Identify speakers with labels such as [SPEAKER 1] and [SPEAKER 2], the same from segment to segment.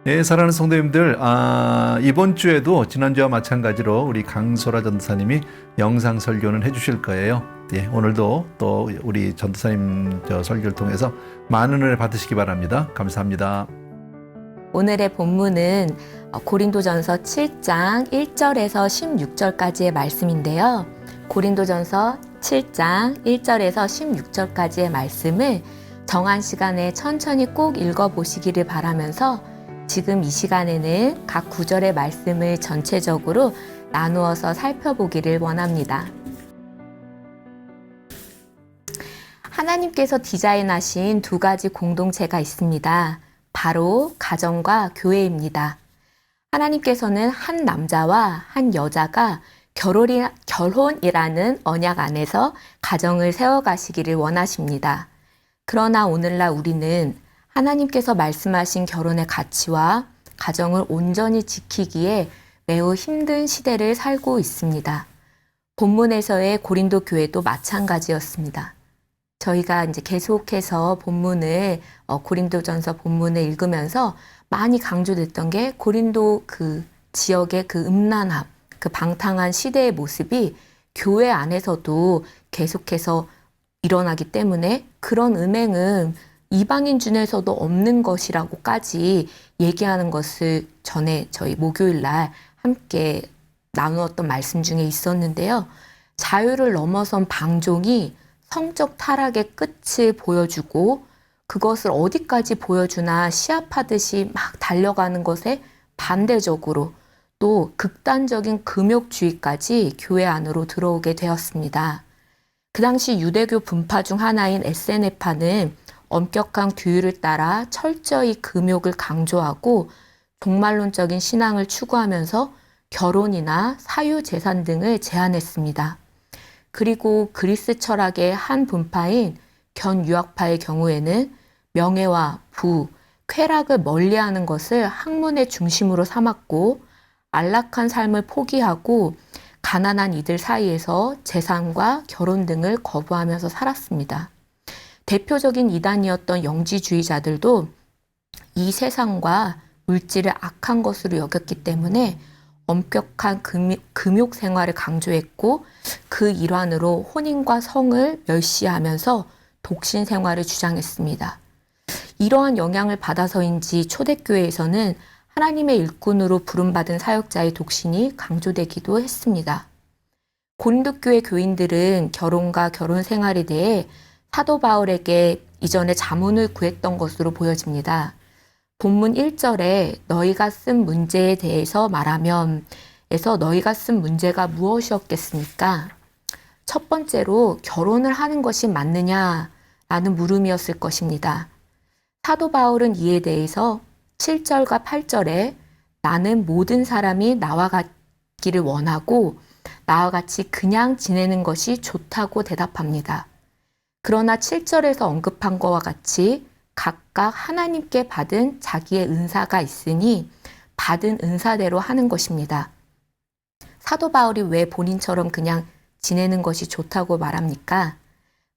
[SPEAKER 1] 예, 사랑하는 성도님들, 이번 주에도 지난주와 마찬가지로 우리 강소라 전도사님이 영상 설교는 해주실 거예요. 예, 오늘도 또 우리 전도사님 설교를 통해서 많은 은혜 받으시기 바랍니다. 감사합니다.
[SPEAKER 2] 오늘의 본문은 고린도전서 7장 1절에서 16절까지의 말씀인데요. 고린도전서 7장 1절에서 16절까지의 말씀을 정한 시간에 천천히 꼭 읽어보시기를 바라면서 지금 이 시간에는 각 구절의 말씀을 전체적으로 나누어서 살펴보기를 원합니다. 하나님께서 디자인하신 두 가지 공동체가 있습니다. 바로 가정과 교회입니다. 하나님께서는 한 남자와 한 여자가 결혼이라는 언약 안에서 가정을 세워가시기를 원하십니다. 그러나 오늘날 우리는 하나님께서 말씀하신 결혼의 가치와 가정을 온전히 지키기에 매우 힘든 시대를 살고 있습니다. 본문에서의 고린도 교회도 마찬가지였습니다. 저희가 이제 계속해서 본문을 고린도전서 본문을 읽으면서 많이 강조됐던 게 고린도 그 지역의 그 음란함, 그 방탕한 시대의 모습이 교회 안에서도 계속해서 일어나기 때문에 그런 음행은 이방인 중에서도 없는 것이라고까지 얘기하는 것을 전에 저희 목요일 날 함께 나누었던 말씀 중에 있었는데요. 자유를 넘어선 방종이 성적 타락의 끝을 보여주고 그것을 어디까지 보여주나 시합하듯이 막 달려가는 것에 반대적으로 또 극단적인 금욕주의까지 교회 안으로 들어오게 되었습니다. 그 당시 유대교 분파 중 하나인 SNF파는 엄격한 규율을 따라 철저히 금욕을 강조하고 종말론적인 신앙을 추구하면서 결혼이나 사유재산 등을 제한했습니다. 그리고 그리스 철학의 한 분파인 견유학파의 경우에는 명예와 부, 쾌락을 멀리하는 것을 학문의 중심으로 삼았고 안락한 삶을 포기하고 가난한 이들 사이에서 재산과 결혼 등을 거부하면서 살았습니다. 대표적인 이단이었던 영지주의자들도 이 세상과 물질을 악한 것으로 여겼기 때문에 엄격한 금욕 생활을 강조했고 그 일환으로 혼인과 성을 멸시하면서 독신 생활을 주장했습니다. 이러한 영향을 받아서인지 초대교회에서는 하나님의 일꾼으로 부름받은 사역자의 독신이 강조되기도 했습니다. 고린도교회 교인들은 결혼과 결혼 생활에 대해 사도 바울에게 이전에 자문을 구했던 것으로 보여집니다. 본문 1절에 너희가 쓴 문제에 대해서 말하면 에서 너희가 쓴 문제가 무엇이었겠습니까? 첫 번째로 결혼을 하는 것이 맞느냐라는 물음이었을 것입니다. 사도 바울은 이에 대해서 7절과 8절에 나는 모든 사람이 나와 같기를 원하고 나와 같이 그냥 지내는 것이 좋다고 대답합니다. 그러나 7절에서 언급한 것과 같이 각각 하나님께 받은 자기의 은사가 있으니 받은 은사대로 하는 것입니다. 사도 바울이 왜 본인처럼 그냥 지내는 것이 좋다고 말합니까?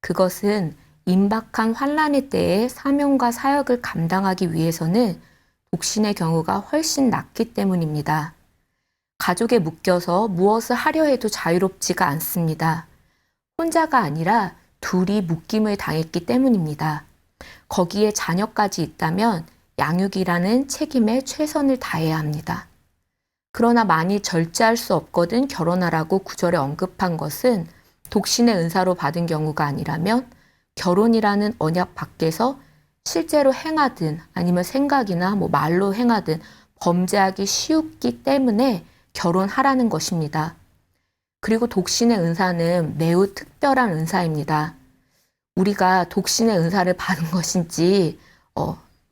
[SPEAKER 2] 그것은 임박한 환난의 때에 사명과 사역을 감당하기 위해서는 독신의 경우가 훨씬 낫기 때문입니다. 가족에 묶여서 무엇을 하려 해도 자유롭지가 않습니다. 혼자가 아니라 둘이 묶임을 당했기 때문입니다. 거기에 자녀까지 있다면 양육이라는 책임에 최선을 다해야 합니다. 그러나 만일 절제할 수 없거든 결혼하라고 구절에 언급한 것은 독신의 은사로 받은 경우가 아니라면 결혼이라는 언약 밖에서 실제로 행하든 아니면 생각이나 말로 행하든 범죄하기 쉬웠기 때문에 결혼하라는 것입니다. 그리고 독신의 은사는 매우 특별한 은사입니다. 우리가 독신의 은사를 받은 것인지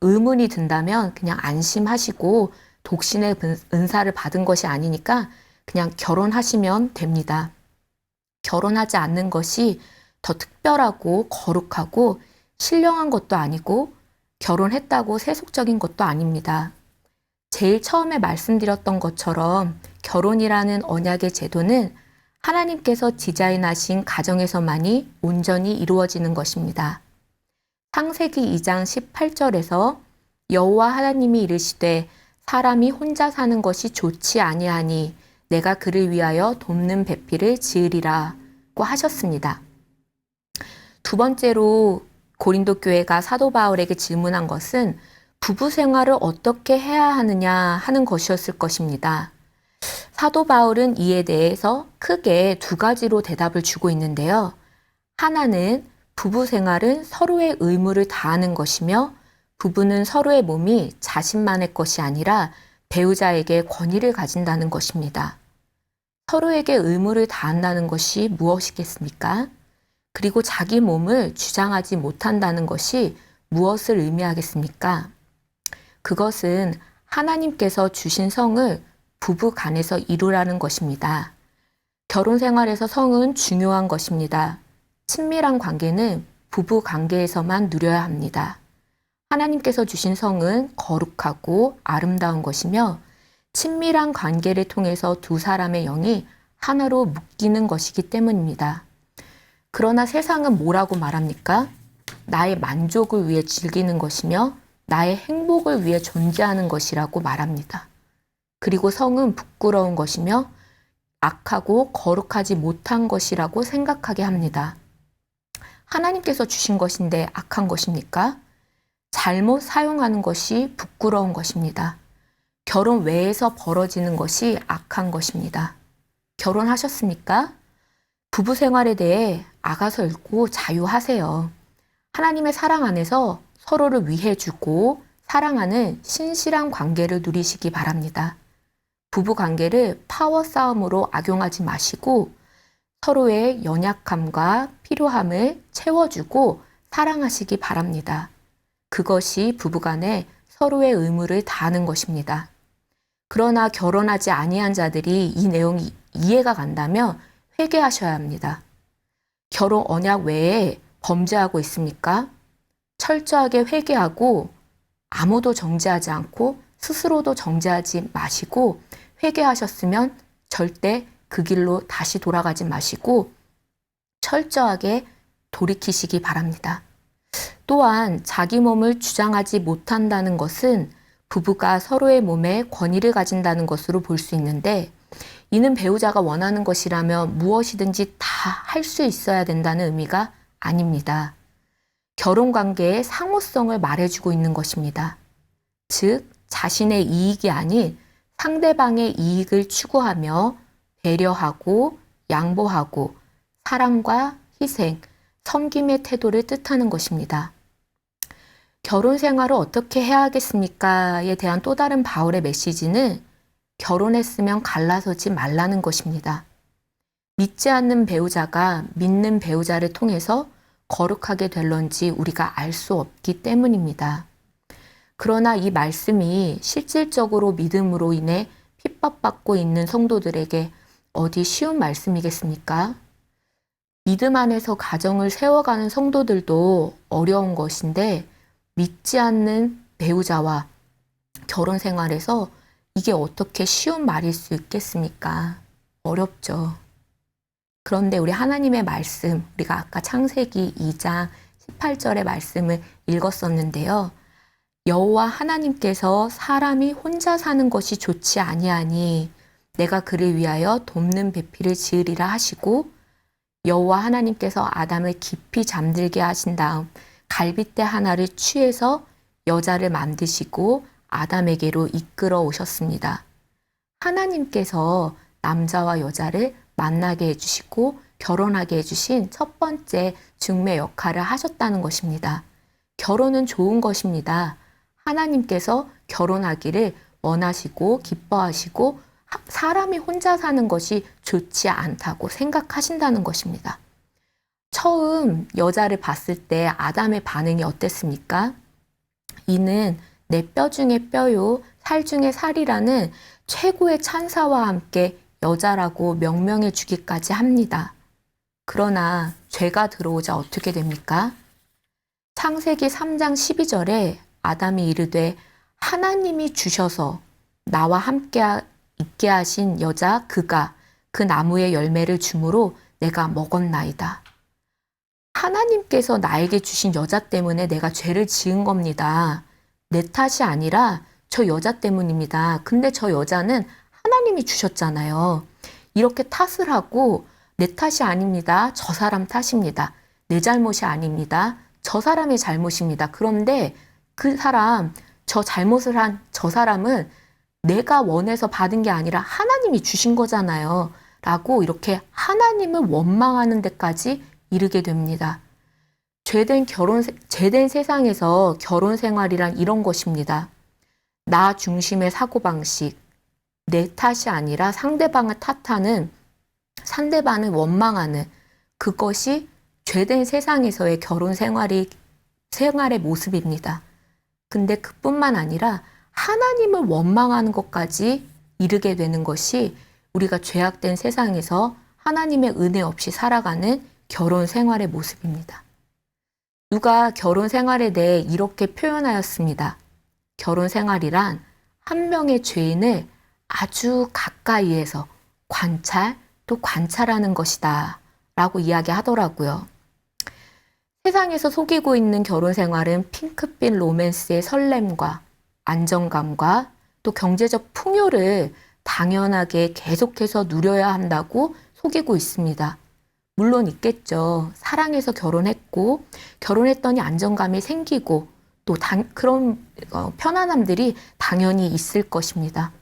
[SPEAKER 2] 의문이 든다면 그냥 안심하시고 독신의 은사를 받은 것이 아니니까 그냥 결혼하시면 됩니다. 결혼하지 않는 것이 더 특별하고 거룩하고 신령한 것도 아니고 결혼했다고 세속적인 것도 아닙니다. 제일 처음에 말씀드렸던 것처럼 결혼이라는 언약의 제도는 하나님께서 디자인하신 가정에서만이 온전히 이루어지는 것입니다. 창세기 2장 18절에서 여호와 하나님이 이르시되 사람이 혼자 사는 것이 좋지 아니하니 내가 그를 위하여 돕는 배필을 지으리라고 하셨습니다. 두 번째로 고린도 교회가 사도 바울에게 질문한 것은 부부 생활을 어떻게 해야 하느냐 하는 것이었을 것입니다. 사도 바울은 이에 대해서 크게 두 가지로 대답을 주고 있는데요. 하나는 부부 생활은 서로의 의무를 다하는 것이며 부부는 서로의 몸이 자신만의 것이 아니라 배우자에게 권위를 가진다는 것입니다. 서로에게 의무를 다한다는 것이 무엇이겠습니까? 그리고 자기 몸을 주장하지 못한다는 것이 무엇을 의미하겠습니까? 그것은 하나님께서 주신 성을 부부 간에서 이루라는 것입니다. 결혼 생활에서 성은 중요한 것입니다. 친밀한 관계는 부부 관계에서만 누려야 합니다. 하나님께서 주신 성은 거룩하고 아름다운 것이며 친밀한 관계를 통해서 두 사람의 영이 하나로 묶이는 것이기 때문입니다. 그러나 세상은 뭐라고 말합니까? 나의 만족을 위해 즐기는 것이며 나의 행복을 위해 존재하는 것이라고 말합니다. 그리고 성은 부끄러운 것이며 악하고 거룩하지 못한 것이라고 생각하게 합니다. 하나님께서 주신 것인데 악한 것입니까? 잘못 사용하는 것이 부끄러운 것입니다. 결혼 외에서 벌어지는 것이 악한 것입니다. 결혼하셨습니까? 부부 생활에 대해 아가서 읽고 자유하세요. 하나님의 사랑 안에서 서로를 위해주고 사랑하는 신실한 관계를 누리시기 바랍니다. 부부 관계를 파워 싸움으로 악용하지 마시고 서로의 연약함과 필요함을 채워주고 사랑하시기 바랍니다. 그것이 부부간에 서로의 의무를 다하는 것입니다. 그러나 결혼하지 아니한 자들이 이 내용이 이해가 간다면 회개하셔야 합니다. 결혼 언약 외에 범죄하고 있습니까? 철저하게 회개하고 아무도 정죄하지 않고 스스로도 정죄하지 마시고 회개하셨으면 절대 그 길로 다시 돌아가지 마시고 철저하게 돌이키시기 바랍니다. 또한 자기 몸을 주장하지 못한다는 것은 부부가 서로의 몸에 권위를 가진다는 것으로 볼 수 있는데 이는 배우자가 원하는 것이라면 무엇이든지 다 할 수 있어야 된다는 의미가 아닙니다. 결혼 관계의 상호성을 말해주고 있는 것입니다. 즉, 자신의 이익이 아닌 상대방의 이익을 추구하며 배려하고 양보하고 사랑과 희생, 섬김의 태도를 뜻하는 것입니다. 결혼 생활을 어떻게 해야 하겠습니까?에 대한 또 다른 바울의 메시지는 결혼했으면 갈라서지 말라는 것입니다. 믿지 않는 배우자가 믿는 배우자를 통해서 거룩하게 될런지 우리가 알 수 없기 때문입니다. 그러나 이 말씀이 실질적으로 믿음으로 인해 핍박받고 있는 성도들에게 어디 쉬운 말씀이겠습니까? 믿음 안에서 가정을 세워가는 성도들도 어려운 것인데 믿지 않는 배우자와 결혼 생활에서 이게 어떻게 쉬운 말일 수 있겠습니까? 어렵죠. 그런데 우리 하나님의 말씀, 우리가 아까 창세기 2장 18절의 말씀을 읽었었는데요. 여호와 하나님께서 사람이 혼자 사는 것이 좋지 아니하니 내가 그를 위하여 돕는 배필을 지으리라 하시고 여호와 하나님께서 아담을 깊이 잠들게 하신 다음 갈빗대 하나를 취해서 여자를 만드시고 아담에게로 이끌어 오셨습니다. 하나님께서 남자와 여자를 만나게 해주시고 결혼하게 해주신 첫 번째 중매 역할을 하셨다는 것입니다. 결혼은 좋은 것입니다. 하나님께서 결혼하기를 원하시고 기뻐하시고 사람이 혼자 사는 것이 좋지 않다고 생각하신다는 것입니다. 처음 여자를 봤을 때 아담의 반응이 어땠습니까? 이는 내 뼈 중에 뼈요, 살 중에 살이라는 최고의 찬사와 함께 여자라고 명명해 주기까지 합니다. 그러나 죄가 들어오자 어떻게 됩니까? 창세기 3장 12절에 아담이 이르되 하나님이 주셔서 나와 함께 있게 하신 여자 그가 그 나무의 열매를 주므로 내가 먹었나이다. 하나님께서 나에게 주신 여자 때문에 내가 죄를 지은 겁니다. 내 탓이 아니라 저 여자 때문입니다. 근데 저 여자는 하나님이 주셨잖아요. 이렇게 탓을 하고 내 탓이 아닙니다. 저 사람 탓입니다. 내 잘못이 아닙니다. 저 사람의 잘못입니다. 그런데 그 사람, 저 잘못을 한 저 사람은 내가 원해서 받은 게 아니라 하나님이 주신 거잖아요. 라고 이렇게 하나님을 원망하는 데까지 이르게 됩니다. 죄된 세상에서 결혼 생활이란 이런 것입니다. 나 중심의 사고방식, 내 탓이 아니라 상대방을 탓하는, 상대방을 원망하는 그것이 죄된 세상에서의 결혼 생활의 모습입니다. 근데 그뿐만 아니라 하나님을 원망하는 것까지 이르게 되는 것이 우리가 죄악된 세상에서 하나님의 은혜 없이 살아가는 결혼 생활의 모습입니다. 누가 결혼 생활에 대해 이렇게 표현하였습니다. 결혼 생활이란 한 명의 죄인을 아주 가까이에서 또 관찰하는 것이다 라고 이야기하더라고요. 세상에서 속이고 있는 결혼 생활은 핑크빛 로맨스의 설렘과 안정감과 또 경제적 풍요를 당연하게 계속해서 누려야 한다고 속이고 있습니다. 물론 있겠죠. 사랑해서 결혼했고 결혼했더니 안정감이 생기고 또 그런 편안함들이 당연히 있을 것입니다.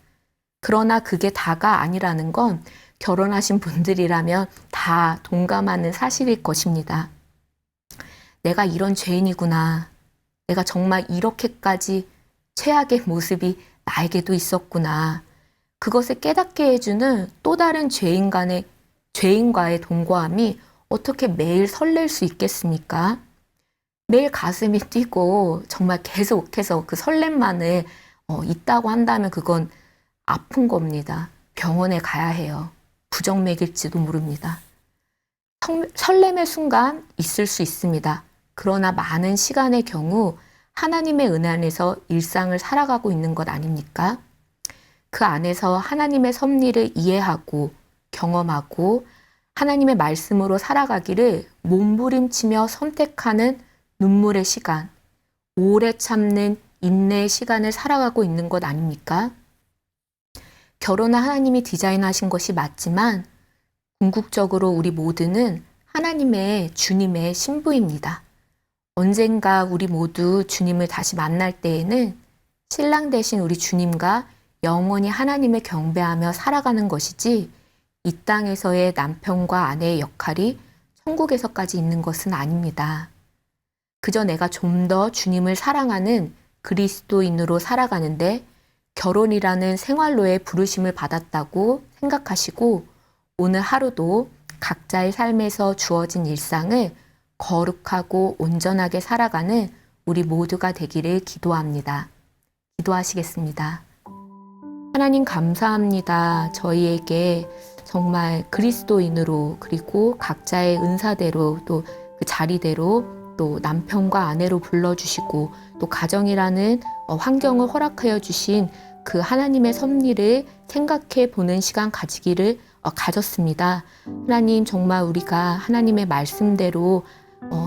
[SPEAKER 2] 그러나 그게 다가 아니라는 건 결혼하신 분들이라면 다 동감하는 사실일 것입니다. 내가 이런 죄인이구나. 내가 정말 이렇게까지 최악의 모습이 나에게도 있었구나. 그것을 깨닫게 해주는 또 다른 죄인과의 동거함이 어떻게 매일 설렐 수 있겠습니까? 매일 가슴이 뛰고 정말 계속해서 그 설렘만을 있다고 한다면 그건 아픈 겁니다. 병원에 가야 해요. 부정맥일지도 모릅니다. 설렘의 순간 있을 수 있습니다. 그러나 많은 시간의 경우 하나님의 은혜 안에서 일상을 살아가고 있는 것 아닙니까? 그 안에서 하나님의 섭리를 이해하고 경험하고 하나님의 말씀으로 살아가기를 몸부림치며 선택하는 눈물의 시간, 오래 참는 인내의 시간을 살아가고 있는 것 아닙니까? 결혼은 하나님이 디자인하신 것이 맞지만 궁극적으로 우리 모두는 하나님의 주님의 신부입니다. 언젠가 우리 모두 주님을 다시 만날 때에는 신랑 되신 우리 주님과 영원히 하나님을 경배하며 살아가는 것이지 이 땅에서의 남편과 아내의 역할이 천국에서까지 있는 것은 아닙니다. 그저 내가 좀 더 주님을 사랑하는 그리스도인으로 살아가는데 결혼이라는 생활로의 부르심을 받았다고 생각하시고 오늘 하루도 각자의 삶에서 주어진 일상을 거룩하고 온전하게 살아가는 우리 모두가 되기를 기도합니다. 기도하시겠습니다. 하나님 감사합니다. 저희에게 정말 그리스도인으로 그리고 각자의 은사대로 또 그 자리대로 또 남편과 아내로 불러주시고 또 가정이라는 환경을 허락하여 주신 그 하나님의 섭리를 생각해 보는 시간 가졌습니다. 하나님 정말 우리가 하나님의 말씀대로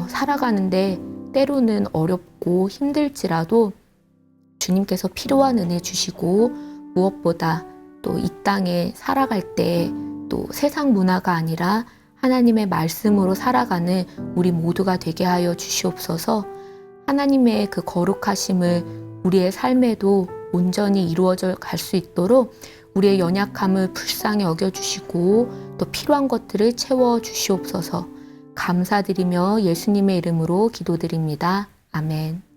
[SPEAKER 2] 살아가는데 때로는 어렵고 힘들지라도 주님께서 필요한 은혜 주시고 무엇보다 또 이 땅에 살아갈 때 또 세상 문화가 아니라 하나님의 말씀으로 살아가는 우리 모두가 되게 하여 주시옵소서. 하나님의 그 거룩하심을 우리의 삶에도 온전히 이루어져 갈 수 있도록 우리의 연약함을 불쌍히 여겨주시고 또 필요한 것들을 채워주시옵소서. 감사드리며 예수님의 이름으로 기도드립니다. 아멘.